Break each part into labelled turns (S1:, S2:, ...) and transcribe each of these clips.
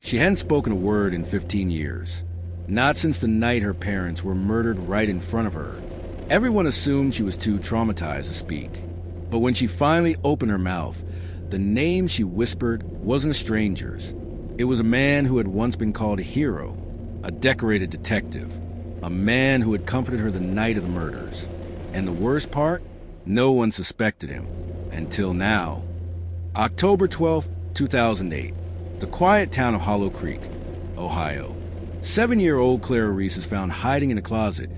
S1: She hadn't spoken a word in 15 years. Not since the night her parents were murdered right in front of her. Everyone assumed she was too traumatized to speak. But when she finally opened her mouth, the name she whispered wasn't a stranger's. It was a man who had once been called a hero, a decorated detective, a man who had comforted her the night of the murders. And the worst part? No one suspected him. Until now. October 12, 2008. The quiet town of Hollow Creek, Ohio. 7-year-old Clara Reese is found hiding in a closet,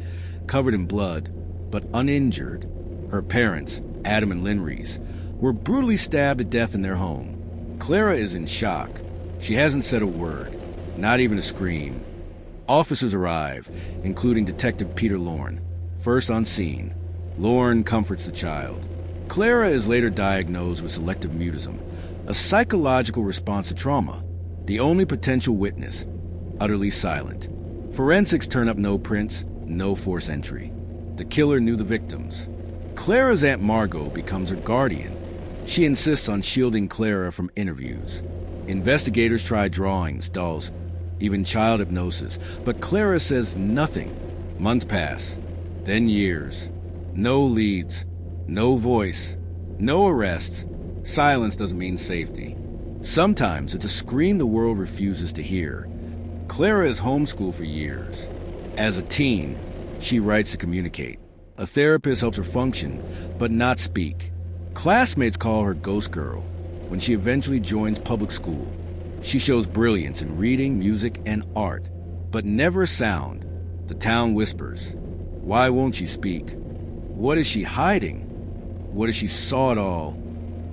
S1: covered in blood, but uninjured. Her parents, Adam and Lynn Reese, were brutally stabbed to death in their home. Clara is in shock. She hasn't said a word, not even a scream. Officers arrive, including Detective Peter Lorne, first on scene. Lorne comforts the child. Clara is later diagnosed with selective mutism, a psychological response to trauma. The only potential witness, utterly silent. Forensics turn up no prints, no force entry. The killer knew the victims. Clara's Aunt Margot becomes her guardian. She insists on shielding Clara from interviews. Investigators try drawings, dolls, even child hypnosis, but Clara says nothing. Months pass, then years. No leads, no voice, no arrests. Silence doesn't mean safety. Sometimes it's a scream the world refuses to hear. Clara is homeschooled for years. As a teen, she writes to communicate. A therapist helps her function, but not speak. Classmates call her Ghost Girl. When she eventually joins public school, she shows brilliance in reading, music, and art, but never a sound. The town whispers. Why won't she speak? What is she hiding? What if she saw it all?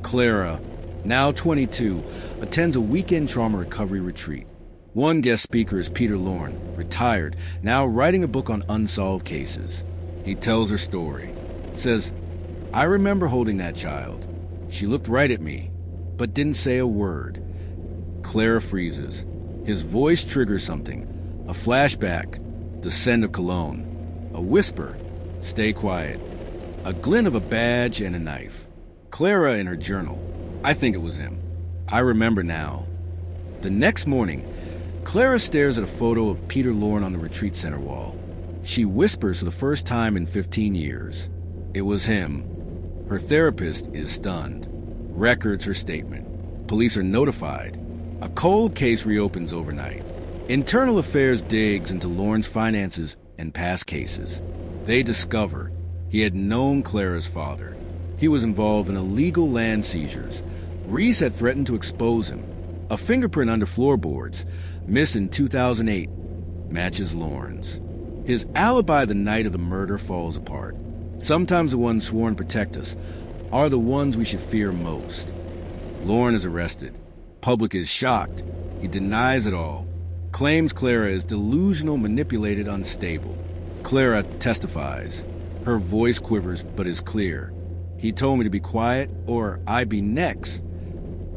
S1: Clara, now 22, attends a weekend trauma recovery retreat. One guest speaker is Peter Lorne, retired, now writing a book on unsolved cases. He tells her story. Says, I remember holding that child. She looked right at me, but didn't say a word. Clara freezes. His voice triggers something. A flashback, the scent of cologne. A whisper, stay quiet. A glint of a badge and a knife. Clara in her journal. I think it was him. I remember now. The next morning, Clara stares at a photo of Peter Lorne on the retreat center wall. She whispers for the first time in 15 years. It was him. Her therapist is stunned. Records her statement. Police are notified. A cold case reopens overnight. Internal Affairs digs into Lorne's finances and past cases. They discover he had known Clara's father. He was involved in illegal land seizures. Reese had threatened to expose him. A fingerprint under floorboards, missed in 2008, matches Lorne's. His alibi the night of the murder falls apart. Sometimes the ones sworn to protect us are the ones we should fear most. Lorne is arrested. Public is shocked. He denies it all. Claims Clara is delusional, manipulated, unstable. Clara testifies. Her voice quivers but is clear. He told me to be quiet or I'd be next.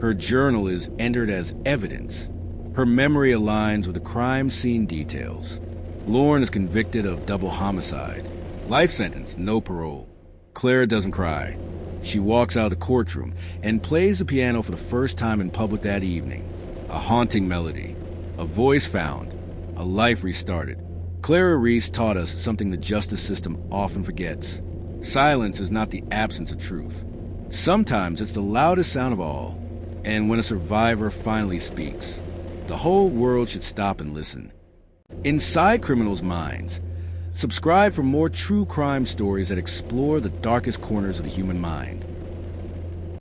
S1: Her journal is entered as evidence. Her memory aligns with the crime scene details. Lorne is convicted of double homicide. Life sentence, no parole. Clara doesn't cry. She walks out of the courtroom and plays the piano for the first time in public that evening. A haunting melody. A voice found. A life restarted. Clara Reese taught us something the justice system often forgets. Silence is not the absence of truth. Sometimes it's the loudest sound of all. And when a survivor finally speaks, the whole world should stop and listen. Inside Criminals' Minds. Subscribe for more true crime stories that explore the darkest corners of the human mind.